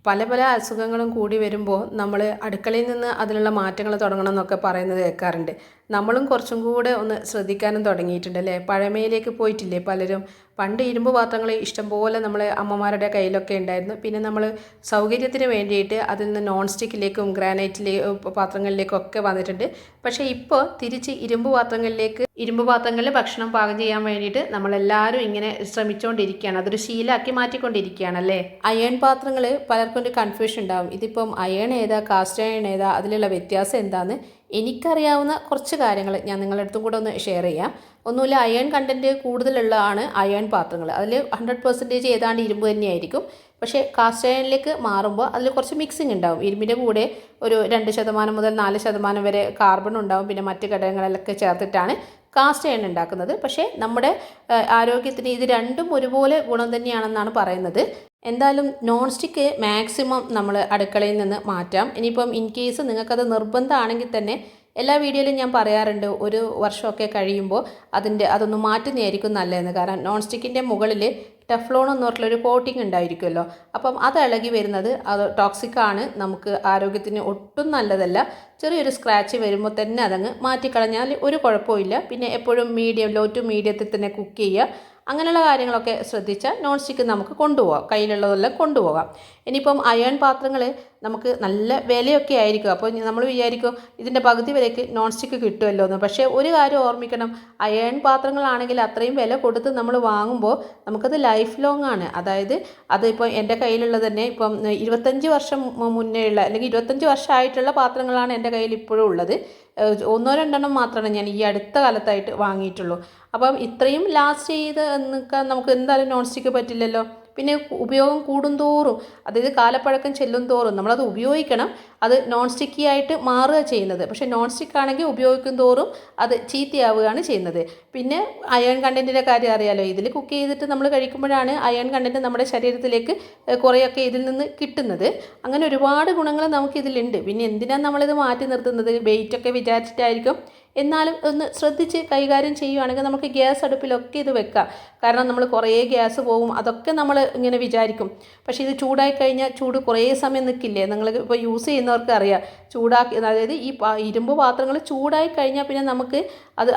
പല പല അസുഖങ്ങളും കൂടി വരുമ്പോൾ നമ്മൾ അടുക്കളയിൽ നിന്ന് അതിനുള്ള മാറ്റങ്ങൾ തുടങ്ങണം എന്നൊക്കെ പറയുന്നത് കേൾക്കാറുണ്ട്. നമ്മളും കുറച്ചും കൂടെ ഒന്ന് ശ്രദ്ധിക്കാനും തുടങ്ങിയിട്ടുണ്ട് അല്ലേ? പഴമയിലേക്ക് പോയിട്ടില്ലേ പലരും? പണ്ട് ഇരുമ്പ് പാത്രങ്ങൾ ഇഷ്ടംപോലെ നമ്മൾ അമ്മമാരുടെ കയ്യിലൊക്കെ ഉണ്ടായിരുന്നു. പിന്നെ നമ്മൾ സൗകര്യത്തിന് വേണ്ടിയിട്ട് അതിൽ നിന്ന് നോൺ സ്റ്റിക്കിലേക്കും പാത്രങ്ങളിലേക്കും ഒക്കെ വന്നിട്ടുണ്ട്. പക്ഷേ ഇപ്പോൾ തിരിച്ച് ഇരുമ്പ് പാത്രങ്ങളിൽ ഭക്ഷണം പാകം ചെയ്യാൻ വേണ്ടിയിട്ട് നമ്മളെല്ലാവരും ഇങ്ങനെ ശ്രമിച്ചുകൊണ്ടിരിക്കുകയാണ്. അതൊരു ശീലമാക്കി മാറ്റിക്കൊണ്ടിരിക്കുകയാണ് അല്ലേ? അയൺ പാത്രങ്ങൾ പലർക്കും ഒരു കൺഫ്യൂഷൻ ഉണ്ടാവും. ഇതിപ്പം അയൺ ഏതാ കാസ്റ്റ് അയൺ ഏതാ, അതിലുള്ള വ്യത്യാസം എന്താണെന്ന് എനിക്കറിയാവുന്ന കുറച്ച് കാര്യങ്ങൾ ഞാൻ നിങ്ങളുടെ അടുത്തും കൂടെ ഒന്ന് ഷെയർ ചെയ്യാം. ഒന്നുമില്ല, അയൺ കണ്ടൻറ്റ് കൂടുതലുള്ളതാണ് അയൺ പാത്രങ്ങൾ. അതിൽ 100% ഏതാണ്ട് ഇരുമ്പ് തന്നെയായിരിക്കും. പക്ഷേ കാസ്റ്റ് അയണിലേക്ക് മാറുമ്പോൾ അതിൽ കുറച്ച് മിക്സിംഗ് ഉണ്ടാവും. ഇരുമ്പിൻ്റെ കൂടെ ഒരു 2% മുതൽ 4% വരെ കാർബൺ ഉണ്ടാവും. പിന്നെ മറ്റ് ഘടകങ്ങളൊക്കെ ചേർത്തിട്ടാണ് കാസ്റ്റ് അയൺ ഉണ്ടാക്കുന്നത്. പക്ഷേ നമ്മുടെ ആരോഗ്യത്തിന് ഇത് രണ്ടും ഒരുപോലെ ഗുണം തന്നെയാണെന്നാണ് പറയുന്നത്. എന്തായാലും നോൺ സ്റ്റിക്ക് മാക്സിമം നമ്മൾ അടുക്കളയിൽ നിന്ന് മാറ്റാം. ഇനിയിപ്പം ഇൻ കേസ് നിങ്ങൾക്കത് നിർബന്ധമാണെങ്കിൽ തന്നെ എല്ലാ വീഡിയോയിലും ഞാൻ പറയാറുണ്ട്, ഒരു വർഷമൊക്കെ കഴിയുമ്പോൾ അതൊന്ന് മാറ്റുന്നതായിരിക്കും നല്ലതെന്ന്. കാരണം നോൺ സ്റ്റിക്കിൻ്റെ മുകളിൽ ടെഫ്ലോൺ എന്ന് പറഞ്ഞിട്ടുള്ളൊരു കോട്ടിങ് ഉണ്ടായിരിക്കുമല്ലോ. അപ്പം അത് ഇളകി വരുന്നത് അത് ടോക്സിക്കാണ്, നമുക്ക് ആരോഗ്യത്തിന് ഒട്ടും നല്ലതല്ല. ചെറിയൊരു സ്ക്രാച്ച് വരുമ്പോൾ തന്നെ അതങ്ങ് മാറ്റിക്കളഞ്ഞാൽ ഒരു കുഴപ്പമില്ല. പിന്നെ എപ്പോഴും ലോ ടു മീഡിയത്തിൽ തന്നെ കുക്ക് ചെയ്യുക. അങ്ങനെയുള്ള കാര്യങ്ങളൊക്കെ ശ്രദ്ധിച്ചാൽ നോൺ സ്റ്റിക്ക് നമുക്ക് കൊണ്ടുപോകാം, കയ്യിലുള്ളതെല്ലാം കൊണ്ടുപോകാം. ഇനിയിപ്പം അയൺ പാത്രങ്ങൾ നമുക്ക് നല്ല വിലയൊക്കെ ആയിരിക്കും. അപ്പോൾ നമ്മൾ വിചാരിക്കും ഇതിൻ്റെ പകുതി വിലയ്ക്ക് നോൺ സ്റ്റിക്ക് കിട്ടുമല്ലോ എന്ന്. പക്ഷേ ഒരു കാര്യം ഓർമ്മിക്കണം, അയൺ പാത്രങ്ങളാണെങ്കിൽ അത്രയും വില കൊടുത്ത് നമ്മൾ വാങ്ങുമ്പോൾ നമുക്കത് ലൈഫ് ലോങ് ആണ്. അതായത് അതിപ്പോൾ എൻ്റെ കയ്യിലുള്ളത് തന്നെ ഇപ്പം 25 വർഷം മുന്നേ ഉള്ള അല്ലെങ്കിൽ 25 വർഷമായിട്ടുള്ള പാത്രങ്ങളാണ് എൻ്റെ കയ്യിൽ ഇപ്പോഴും ഉള്ളത്. 1-2 മാത്രമാണ് ഞാൻ ഈ അടുത്ത കാലത്തായിട്ട് വാങ്ങിയിട്ടുള്ളൂ. അപ്പം ഇത്രയും ലാസ്റ്റ് ചെയ്ത് നിൽക്കാൻ നമുക്ക് എന്തായാലും നോൺ സ്റ്റിക്ക് പറ്റില്ലല്ലോ. പിന്നെ ഉപയോഗം കൂടുന്തോറും, അതായത് കാലപ്പഴക്കം ചെല്ലും തോറും നമ്മളത് ഉപയോഗിക്കണം. അത് നോൺ സ്റ്റിക്കി ആയിട്ട് മാറുക ചെയ്യുന്നത്. പക്ഷേ നോൺ സ്റ്റിക്ക് ആണെങ്കിൽ ഉപയോഗിക്കും തോറും അത് ചീത്തയാവുകയാണ് ചെയ്യുന്നത്. പിന്നെ അയൺ കണ്ടൻറ്റിൻ്റെ കാര്യം അറിയാലോ. ഇതിൽ കുക്ക് ചെയ്തിട്ട് നമ്മൾ കഴിക്കുമ്പോഴാണ് അയൺ കണ്ടൻറ്റ് നമ്മുടെ ശരീരത്തിലേക്ക് കുറേയൊക്കെ ഇതിൽ നിന്ന് കിട്ടുന്നത്. അങ്ങനെ ഒരുപാട് ഗുണങ്ങൾ നമുക്കിതിലുണ്ട്. പിന്നെ എന്തിനാണ് നമ്മളിത് മാറ്റി നിർത്തുന്നത്? വെയിറ്റൊക്കെ വിചാരിച്ചിട്ടായിരിക്കും. എന്നാലും ഒന്ന് ശ്രദ്ധിച്ച് കൈകാര്യം ചെയ്യുകയാണെങ്കിൽ നമുക്ക് ഗ്യാസ് അടുപ്പിലൊക്കെ ഇത് വെക്കാം. കാരണം നമ്മൾ കുറേ ഗ്യാസ് പോകും, അതൊക്കെ നമ്മൾ ഇങ്ങനെ വിചാരിക്കും. പക്ഷേ ഇത് ചൂടായി കഴിഞ്ഞാൽ ചൂട് കുറേ സമയം നിൽക്കില്ലേ? നിങ്ങൾ ഇപ്പോൾ യൂസ് ചെയ്യുന്നവർക്ക് അറിയാം. അതായത് ഈ ഇരുമ്പ് പാത്രങ്ങൾ ചൂടായി കഴിഞ്ഞാൽ പിന്നെ നമുക്ക്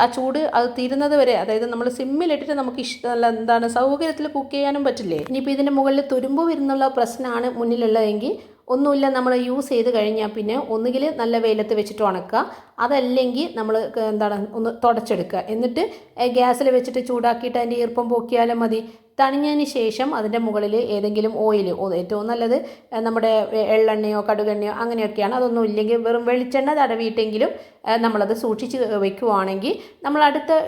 ആ ചൂട് തീരുന്നത് വരെ, അതായത് നമ്മൾ സിമ്മിലിട്ടിട്ട് നമുക്ക് ഇഷ്ടമല്ല സൗകര്യത്തിൽ കുക്ക് ചെയ്യാനും പറ്റില്ലേ. ഇനിയിപ്പോൾ ഇതിൻ്റെ മുകളിൽ തുരുമ്പ് വരുന്നുള്ള പ്രശ്നമാണ് മുന്നിലുള്ളതെങ്കിൽ ഒന്നുമില്ല, നമ്മൾ യൂസ് ചെയ്ത് കഴിഞ്ഞാൽ പിന്നെ ഒന്നുകിൽ നല്ല വെയിലത്ത് വെച്ചിട്ട് ഉണക്കുക, അതല്ലെങ്കിൽ നമ്മൾ ഒന്ന് തുടച്ചെടുക്കുക. എന്നിട്ട് ഗ്യാസിൽ വെച്ചിട്ട് ചൂടാക്കിയിട്ട് അതിൻ്റെ ഈർപ്പം പോക്കിയാലും മതി. തണിഞ്ഞതിന് ശേഷം അതിൻ്റെ മുകളിൽ ഏതെങ്കിലും ഓയിൽ, ഏറ്റവും നല്ലത് നമ്മുടെ എള്ളെണ്ണയോ കടുകെണ്ണയോ അങ്ങനെയൊക്കെയാണ്. അതൊന്നും ഇല്ലെങ്കിൽ വെറും വെളിച്ചെണ്ണ തടവിയിട്ടെങ്കിലും നമ്മളത് സൂക്ഷിച്ച് വെക്കുകയാണെങ്കിൽ നമ്മൾ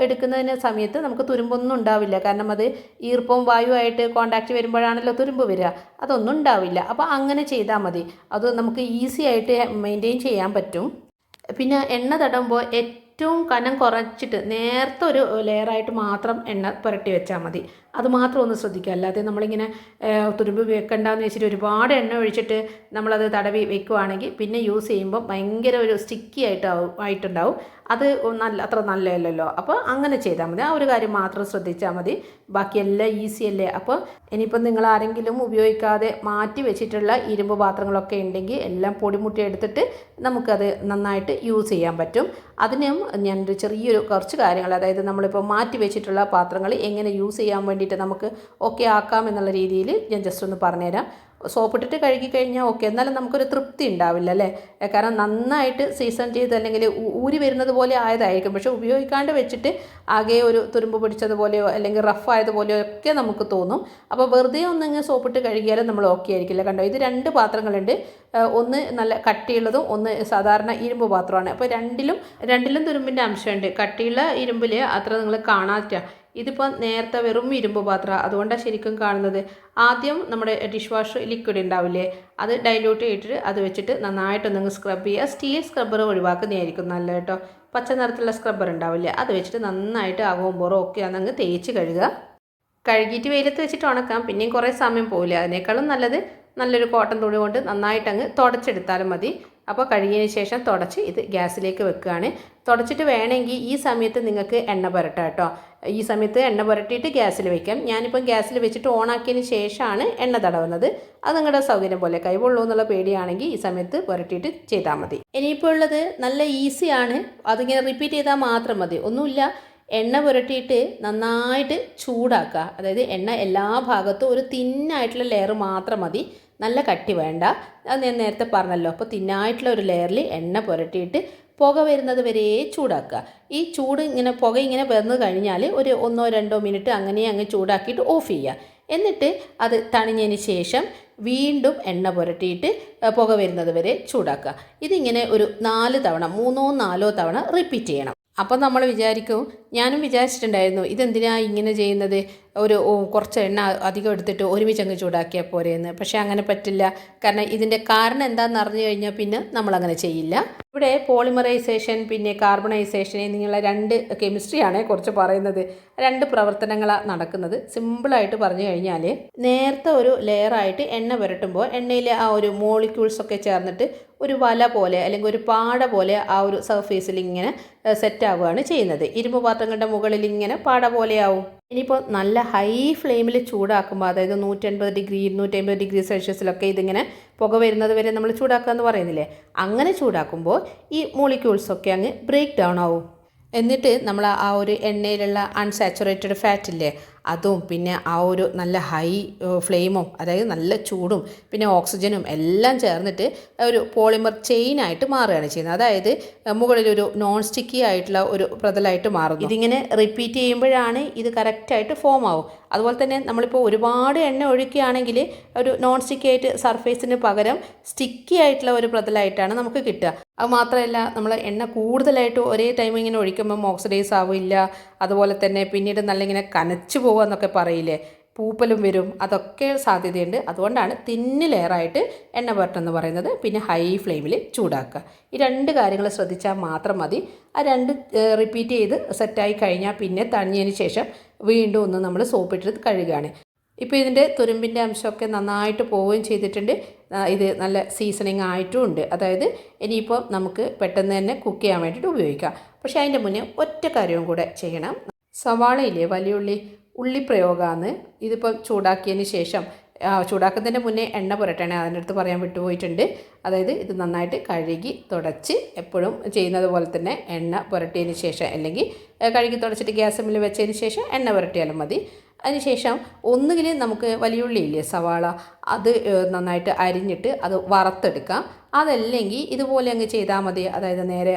എടുക്കുന്നതിന് സമയത്ത് നമുക്ക് തുരുമ്പൊന്നും ഉണ്ടാവില്ല. കാരണം അത് ഈർപ്പവും വായുവായിട്ട് കോണ്ടാക്റ്റ് വരുമ്പോഴാണല്ലോ തുരുമ്പ് വരിക. അതൊന്നും ഉണ്ടാവില്ല. അപ്പോൾ അങ്ങനെ ചെയ്താൽ മതി. അത് നമുക്ക് ഈസി ആയിട്ട് മെയിൻറ്റെയിൻ ചെയ്യാൻ പറ്റും. പിന്നെ എണ്ണ തടവുമ്പോൾ ഏറ്റവും കനം കുറച്ചിട്ട് നേരത്തെ ഒരു ലെയറായിട്ട് മാത്രം എണ്ണ പുരട്ടി വെച്ചാൽ മതി. അത് മാത്രം ഒന്ന് ശ്രദ്ധിക്കുക. അല്ലാതെ നമ്മളിങ്ങനെ തുരുമ്പ് വെക്കണ്ടെന്ന് വെച്ചിട്ട് ഒരുപാട് എണ്ണ ഒഴിച്ചിട്ട് നമ്മളത് തടവി വെക്കുകയാണെങ്കിൽ പിന്നെ യൂസ് ചെയ്യുമ്പോൾ ഭയങ്കര ഒരു സ്റ്റിക്കി ആയിട്ടുണ്ടാവും. അത് അത്ര നല്ലതല്ലല്ലോ. അപ്പോൾ അങ്ങനെ ചെയ്താൽ മതി. ആ ഒരു കാര്യം മാത്രം ശ്രദ്ധിച്ചാൽ മതി. ബാക്കിയെല്ലാം ഈസി അല്ലേ. അപ്പോൾ ഇനിയിപ്പം നിങ്ങൾ ആരെങ്കിലും ഉപയോഗിക്കാതെ മാറ്റി വെച്ചിട്ടുള്ള ഇരുമ്പ് പാത്രങ്ങളൊക്കെ ഉണ്ടെങ്കിൽ എല്ലാം പൊടിമുട്ടി എടുത്തിട്ട് നമുക്കത് നന്നായിട്ട് യൂസ് ചെയ്യാൻ പറ്റും. അതിനും ഞാനൊരു കുറച്ച് കാര്യങ്ങൾ, അതായത് നമ്മളിപ്പോൾ മാറ്റി വെച്ചിട്ടുള്ള പാത്രങ്ങൾ എങ്ങനെ യൂസ് ചെയ്യാൻ വേണ്ടിയിട്ട് നമുക്ക് ഓക്കെ ആക്കാം എന്നുള്ള രീതിയിൽ ഞാൻ ജസ്റ്റ് ഒന്ന് പറഞ്ഞുതരാം. സോപ്പിട്ടിട്ട് കഴുകി കഴിഞ്ഞാൽ ഓക്കെ, എന്നാലും നമുക്കൊരു തൃപ്തി ഉണ്ടാവില്ല അല്ലേ? കാരണം നന്നായിട്ട് സീസൺ ചെയ്ത് അല്ലെങ്കിൽ ഊരി വരുന്നത് പോലെ ആയതായിരിക്കും. പക്ഷേ ഉപയോഗിക്കാണ്ട് വെച്ചിട്ട് ആകെ ഒരു തുരുമ്പ് പിടിച്ചതുപോലെയോ അല്ലെങ്കിൽ റഫ് ആയതുപോലെയോ ഒക്കെ നമുക്ക് തോന്നും. അപ്പോൾ വെറുതെ ഒന്നിങ്ങനെ സോപ്പിട്ട് കഴുകിയാലും നമ്മൾ ഓക്കെ ആയിരിക്കില്ല. കണ്ടോ, ഇത് 2 പാത്രങ്ങളുണ്ട്. ഒന്ന് നല്ല കട്ടിയുള്ളതും ഒന്ന് സാധാരണ ഇരുമ്പ് പാത്രമാണ്. അപ്പോൾ രണ്ടിലും തുരുമ്പിൻ്റെ അംശമുണ്ട്. കട്ടിയുള്ള ഇരുമ്പിൽ അത്ര നിങ്ങൾ കാണാറ്റ. ഇതിപ്പോൾ നേരത്തെ വെറും ഇരുമ്പ് പാത്രം, അതുകൊണ്ടാണ് ശരിക്കും കാണുന്നത്. ആദ്യം നമ്മുടെ ഡിഷ് വാഷ് ലിക്വിഡ് ഉണ്ടാവില്ലേ, അത് ഡൈല്യൂട്ട് ചെയ്തിട്ട് അത് വെച്ചിട്ട് നന്നായിട്ടൊന്നങ്ങ് സ്ക്രബ് ചെയ്യുക. സ്റ്റീൽ സ്ക്രബ്ബർ ഒഴിവാക്കുന്നതായിരിക്കും നല്ലത് കേട്ടോ. പച്ച നിറത്തിലുള്ള സ്ക്രബ്ബർ ഉണ്ടാവില്ലേ, അത് വെച്ചിട്ട് നന്നായിട്ട് അകവും പുറവും ഒക്കെ അന്നങ്ങ് തേച്ച് കഴുകിയിട്ട് വെയിലത്ത് വെച്ചിട്ട് ഉണക്കാം. പിന്നെയും കുറേ സമയം പോവില്ല. അതിനേക്കാളും നല്ലത് നല്ലൊരു കോട്ടൺ തുണി കൊണ്ട് നന്നായിട്ടങ്ങ് തുടച്ചെടുത്താലും മതി. അപ്പോൾ കഴുകിയതിന് ശേഷം തുടച്ച് ഇത് ഗ്യാസിലേക്ക് വെക്കുകയാണ്. തുടച്ചിട്ട് വേണമെങ്കിൽ ഈ സമയത്ത് നിങ്ങൾക്ക് എണ്ണ പുരട്ടാം കേട്ടോ. ഈ സമയത്ത് എണ്ണ പുരട്ടിയിട്ട് ഗ്യാസിൽ വെക്കാം. ഞാനിപ്പം ഗ്യാസിൽ വെച്ചിട്ട് ഓണാക്കിയതിന് ശേഷമാണ് എണ്ണ തടവുന്നത്. അത് നിങ്ങളുടെ സൗകര്യം പോലെ, കൈവെള്ളൂ എന്നുള്ള പേടിയാണെങ്കിൽ ഈ സമയത്ത് പുരട്ടിയിട്ട് ചെയ്താൽ മതി. ഇനിയിപ്പോൾ ഉള്ളത് നല്ല ഈസിയാണ്, അതിങ്ങനെ റിപ്പീറ്റ് ചെയ്താൽ മാത്രം മതി. ഒന്നുമില്ല, എണ്ണ പുരട്ടിയിട്ട് നന്നായിട്ട് ചൂടാക്കുക. അതായത് എണ്ണ എല്ലാ ഭാഗത്തും ഒരു തിന്നായിട്ടുള്ള ലെയർ മാത്രം മതി, നല്ല കട്ടി വേണ്ട. അത് ഞാൻ നേരത്തെ പറഞ്ഞല്ലോ. അപ്പോൾ തിന്നായിട്ടുള്ള ഒരു ലെയറിൽ എണ്ണ പുരട്ടിയിട്ട് പുക വരുന്നത് വരെ ചൂടാക്കുക. ഈ ചൂട് ഇങ്ങനെ പുക ഇങ്ങനെ വന്നു കഴിഞ്ഞാൽ ഒരു 1-2 മിനിറ്റ് അങ്ങനെ അങ്ങ് ചൂടാക്കിയിട്ട് ഓഫ് ചെയ്യുക. എന്നിട്ട് അത് തണിഞ്ഞതിന് ശേഷം വീണ്ടും എണ്ണ പുരട്ടിയിട്ട് പുക വരുന്നത് വരെ ചൂടാക്കുക. ഇതിങ്ങനെ ഒരു 4 തവണ 3-4 തവണ റിപ്പീറ്റ് ചെയ്യണം. അപ്പം നമ്മൾ വിചാരിക്കും, ഞാനും വിചാരിച്ചിട്ടുണ്ടായിരുന്നു ഇതെന്തിനാ ഇങ്ങനെ ചെയ്യുന്നത്, കുറച്ച് എണ്ണ അധികം എടുത്തിട്ട് ഒരുമിച്ച് അങ്ങ് ചൂടാക്കിയാൽ പോരെയെന്ന്. പക്ഷേ അങ്ങനെ പറ്റില്ല. കാരണം ഇതിൻ്റെ കാരണം എന്താണെന്ന് അറിഞ്ഞു കഴിഞ്ഞാൽ പിന്നെ നമ്മളങ്ങനെ ചെയ്യില്ല. ഇവിടെ പോളിമറൈസേഷൻ പിന്നെ കാർബണൈസേഷൻ എന്നിങ്ങനെയുള്ള 2 കെമിസ്ട്രിയാണ് കുറച്ച് പറയുന്നത്. 2 പ്രവർത്തനങ്ങളാണ് നടക്കുന്നത്. സിമ്പിളായിട്ട് പറഞ്ഞു കഴിഞ്ഞാൽ, നേരത്തെ ഒരു ലെയറായിട്ട് എണ്ണ പുരട്ടുമ്പോൾ എണ്ണയിലെ ആ ഒരു മോളിക്യൂൾസൊക്കെ ചേർന്നിട്ട് ഒരു വല പോലെ അല്ലെങ്കിൽ ഒരു പാട പോലെ ആ ഒരു സർഫേസിൽ ഇങ്ങനെ സെറ്റാവുകയാണ് ചെയ്യുന്നത്. ഇരുമ്പ് പാത്രങ്ങളുടെ മുകളിൽ ഇങ്ങനെ പാട പോലെയാവും. ഇനിയിപ്പോൾ നല്ല ഹൈ ഫ്ലെയിമിൽ ചൂടാക്കുമ്പോൾ, അതായത് 180 ഡിഗ്രി 250 ഡിഗ്രി സെൽഷ്യസിലൊക്കെ ഇതിങ്ങനെ പുക വരുന്നത് വരെ നമ്മൾ ചൂടാക്കുക എന്ന് പറയുന്നില്ലേ, അങ്ങനെ ചൂടാക്കുമ്പോൾ ഈ മോളിക്യൂൾസൊക്കെ അങ്ങ് ബ്രേക്ക് ഡൗൺ ആവും. എന്നിട്ട് നമ്മൾ ആ ഒരു എണ്ണയിലുള്ള അൺസാച്ചുറേറ്റഡ് ഫാറ്റ് ഇല്ലേ, അതും പിന്നെ ആ ഒരു നല്ല ഹൈ ഫ്ലെയിമും, അതായത് നല്ല ചൂടും പിന്നെ ഓക്സിജനും എല്ലാം ചേർന്നിട്ട് ഒരു പോളിമർ ചെയിനായിട്ട് മാറുകയാണ് ചെയ്യുന്നത്. അതായത് മുകളിലൊരു നോൺ സ്റ്റിക്കി ആയിട്ടുള്ള ഒരു പ്രതലമായിട്ട് മാറുന്നു. ഇതിങ്ങനെ റിപ്പീറ്റ് ചെയ്യുമ്പോഴാണ് ഇത് കറക്റ്റായിട്ട് ഫോം ആവും. അതുപോലെ തന്നെ നമ്മളിപ്പോൾ ഒരുപാട് എണ്ണ ഒഴിക്കുകയാണെങ്കിൽ ഒരു നോൺ സ്റ്റിക്കി ആയിട്ട് സർഫേസിന് പകരം സ്റ്റിക്കി ആയിട്ടുള്ള ഒരു പ്രതലമായിട്ടാണ് നമുക്ക് കിട്ടുക. അത് മാത്രമല്ല, നമ്മൾ എണ്ണ കൂടുതലായിട്ട് ഒരേ ടൈം ഇങ്ങനെ ഒഴിക്കുമ്പം ഓക്സിഡൈസ് ആവില്ല. അതുപോലെ തന്നെ പിന്നീട് നല്ല ഇങ്ങനെ കനച്ചു പോകുക എന്നൊക്കെ പറയില്ലേ, പൂപ്പലും വരും, അതൊക്കെ സാധ്യതയുണ്ട്. അതുകൊണ്ടാണ് തിന്ന് ലെയറായിട്ട് എണ്ണ പുരട്ടെന്ന് പറയുന്നത്. പിന്നെ ഹൈ ഫ്ലെയിമിൽ ചൂടാക്കുക. ഈ 2 കാര്യങ്ങൾ ശ്രദ്ധിച്ചാൽ മാത്രം മതി. ആ 2 റിപ്പീറ്റ് ചെയ്ത് സെറ്റായി കഴിഞ്ഞാൽ പിന്നെ തണിഞ്ഞതിന് ശേഷം വീണ്ടും ഒന്ന് നമ്മൾ സോപ്പിട്ടിട്ട് കഴുകുകയാണ്. ഇപ്പോൾ ഇതിൻ്റെ തുരുമ്പിൻ്റെ അംശമൊക്കെ നന്നായിട്ട് പോവുകയും ചെയ്തിട്ടുണ്ട്. ഇത് നല്ല സീസണിങ് ആയിട്ടും ഉണ്ട്. അതായത് ഇനിയിപ്പോൾ നമുക്ക് പെട്ടെന്ന് തന്നെ കുക്ക് ചെയ്യാൻ വേണ്ടിയിട്ട് ഉപയോഗിക്കാം. പക്ഷേ അതിൻ്റെ മുന്നേ ഒറ്റ കാര്യവും കൂടെ ചെയ്യണം. സവാളയില്ലേ, വലിയ ഉള്ളി പ്രയോഗമാണ്. ഇതിപ്പോൾ ചൂടാക്കിയതിന് ശേഷം, ചൂടാക്കുന്നതിൻ്റെ മുന്നേ എണ്ണ പുരട്ടണേ, അതിൻ്റെ അടുത്ത് പറയാൻ വിട്ടുപോയിട്ടുണ്ട്. അതായത് ഇത് നന്നായിട്ട് കഴുകി തുടച്ച് എപ്പോഴും ചെയ്യുന്നത് പോലെ തന്നെ എണ്ണ പുരട്ടിയതിന് ശേഷം, അല്ലെങ്കിൽ കഴുകി തുടച്ചിട്ട് ഗ്യാസിൽ വെച്ചതിന് ശേഷം എണ്ണ പുരട്ടിയാലും മതി. അതിനുശേഷം ഒന്നുകിൽ നമുക്ക് വലിയുള്ളി ഇല്ലേ, സവാള, അത് നന്നായിട്ട് അരിഞ്ഞിട്ട് അത് വറുത്തെടുക്കാം. അതല്ലെങ്കിൽ ഇതുപോലെ അങ്ങ് ചെയ്താൽ മതി. അതായത് നേരെ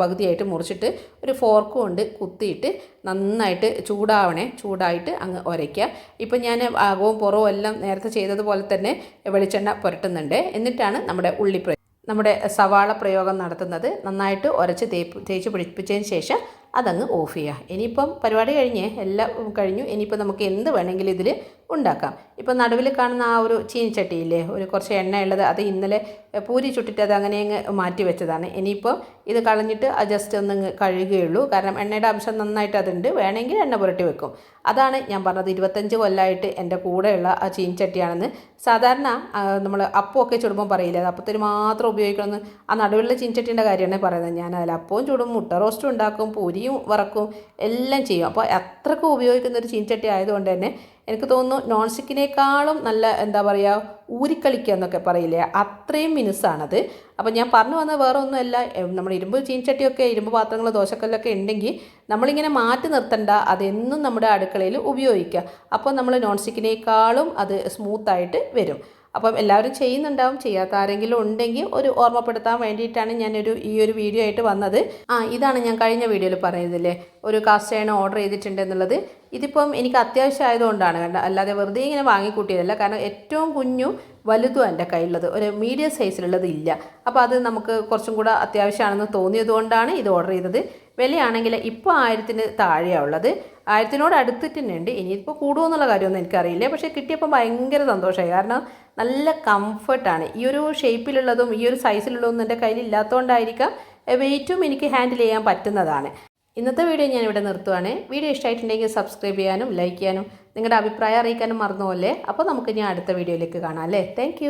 പകുതിയായിട്ട് മുറിച്ചിട്ട് ഒരു ഫോർക്ക് കൊണ്ട് കുത്തിയിട്ട് നന്നായിട്ട് ചൂടായിട്ട് അങ്ങ് ഉരയ്ക്കുക. ഇപ്പം ഞാൻ അകവും പുറവും എല്ലാം നേരത്തെ ചെയ്തതുപോലെ തന്നെ വെളിച്ചെണ്ണ പുരട്ടുന്നുണ്ട്. എന്നിട്ടാണ് നമ്മുടെ സവാള പ്രയോഗം നടത്തുന്നത്. നന്നായിട്ട് ഉരച്ച് തേച്ച് പിടിപ്പിച്ചതിന് ശേഷം അതങ്ങ് ഓഫ് ചെയ്യുക. ഇനിയിപ്പം പരിപാടി എല്ലാം കഴിഞ്ഞു. ഇനിയിപ്പോൾ നമുക്ക് എന്ത് വേണമെങ്കിലും ഇതിൽ ഉണ്ടാക്കാം. ഇപ്പോൾ നടുവിൽ കാണുന്ന ആ ഒരു ചീനിച്ചട്ടിയില്ലേ, കുറച്ച് എണ്ണ ഉള്ളത്, അത് ഇന്നലെ പൂരി ചുട്ടിട്ട് അത് അങ്ങനെ അങ്ങ് മാറ്റി വെച്ചതാണ്. ഇനിയിപ്പോൾ ഇത് കളഞ്ഞിട്ട് ജസ്റ്റ് ഒന്ന് കഴുകുകയുള്ളൂ. കാരണം എണ്ണയുടെ അംശം നന്നായിട്ട് അതുണ്ട്. വേണമെങ്കിൽ എണ്ണ പുരട്ടി വെക്കും. അതാണ് ഞാൻ പറഞ്ഞത്, 25 കൊല്ലമായിട്ട് എൻ്റെ കൂടെയുള്ള ആ ചീനിച്ചട്ടിയാണെന്ന്. സാധാരണ നമ്മൾ അപ്പമൊക്കെ ചുടുമ്പോൾ പറയില്ല, അത് അപ്പത്തിന് മാത്രം ഉപയോഗിക്കണമെന്ന്. ആ നടുവിലുള്ള ചീനിച്ചട്ടീൻ്റെ കാര്യമാണ് പറയുന്നത്. ഞാൻ അതിൽ അപ്പവും ചുടും, മുട്ട റോസ്റ്റും ഉണ്ടാക്കും, പൂരിയും വറക്കും, എല്ലാം ചെയ്യും. അപ്പോൾ അത്രയ്ക്ക് ഉപയോഗിക്കുന്ന ഒരു ചീനിച്ചട്ടി ആയതുകൊണ്ട് തന്നെ എനിക്ക് തോന്നുന്നു നോൺ സ്റ്റിക്കിനേക്കാളും നല്ല ഊരിക്കളിക്കുക എന്നൊക്കെ പറയില്ലേ, അത്രയും മിനുസാണത്. അപ്പോൾ ഞാൻ പറഞ്ഞു വന്നത് വേറെ ഒന്നുമല്ല, നമ്മൾ ഇരുമ്പ് ചീനിച്ചട്ടിയൊക്കെ, ഇരുമ്പ് പാത്രങ്ങൾ, ദോശക്കല്ലൊക്കെ ഉണ്ടെങ്കിൽ നമ്മളിങ്ങനെ മാറ്റി നിർത്തണ്ട, അതെന്നും നമ്മുടെ അടുക്കളയിൽ ഉപയോഗിക്കുക. അപ്പോൾ നമ്മൾ നോൺ സ്റ്റിക്കിനേക്കാളും അത് സ്മൂത്തായിട്ട് വരും. അപ്പം എല്ലാവരും ചെയ്യുന്നുണ്ടാവും. ചെയ്യാത്ത ആരെങ്കിലും ഉണ്ടെങ്കിൽ ഒരു ഓർമ്മപ്പെടുത്താൻ വേണ്ടിയിട്ടാണ് ഈ ഒരു വീഡിയോ ആയിട്ട് വന്നത്. ഇതാണ് ഞാൻ കഴിഞ്ഞ വീഡിയോയിൽ പറയുന്നില്ലേ, ഒരു കാസ്റ്റ് അയൺ ഓർഡർ ചെയ്തിട്ടുണ്ട് എന്നുള്ളത്. ഇതിപ്പം എനിക്ക് അത്യാവശ്യം ആയതുകൊണ്ടാണ്, അല്ലാതെ വെറുതെ ഇങ്ങനെ വാങ്ങിക്കൂട്ടിയതല്ല. കാരണം ഏറ്റവും കുഞ്ഞും വലുതും എൻ്റെ കയ്യിലുള്ളത്, ഒരു മീഡിയം സൈസിലുള്ളത് ഇല്ല. അപ്പോൾ അത് നമുക്ക് കുറച്ചും കൂടെ അത്യാവശ്യമാണെന്ന് തോന്നിയതുകൊണ്ടാണ് ഇത് ഓർഡർ ചെയ്തത്. വിലയാണെങ്കിൽ ഇപ്പോൾ 1000-ന് താഴെയാണ് ഉള്ളത്. 1000-നോട് അടുത്തിട്ട് തന്നെയുണ്ട്. ഇനിയിപ്പോൾ കൂടുമോ കാര്യമൊന്നും എനിക്കറിയില്ല. പക്ഷേ കിട്ടിയപ്പോൾ ഭയങ്കര സന്തോഷമായി. കാരണം നല്ല കംഫർട്ടാണ്. ഈ ഒരു ഷേപ്പിലുള്ളതും ഈ ഒരു സൈസിലുള്ളതൊന്നും എൻ്റെ കയ്യിലില്ലാത്തതുകൊണ്ടായിരിക്കാം വെയിറ്റും എനിക്ക് ഹാൻഡിൽ ചെയ്യാൻ പറ്റുന്നതാണ്. ഇന്നത്തെ വീഡിയോ ഞാൻ ഇവിടെ നിർത്തുവാണ്. വീഡിയോ ഇഷ്ടമായിട്ടുണ്ടെങ്കിൽ സബ്സ്ക്രൈബ് ചെയ്യാനും ലൈക്ക് ചെയ്യാനും നിങ്ങളുടെ അഭിപ്രായം അറിയിക്കാനും മറന്നുപോലെ. അപ്പോൾ നമുക്ക് ഇനി അടുത്ത വീഡിയോയിലേക്ക് കാണാം അല്ലേ. താങ്ക്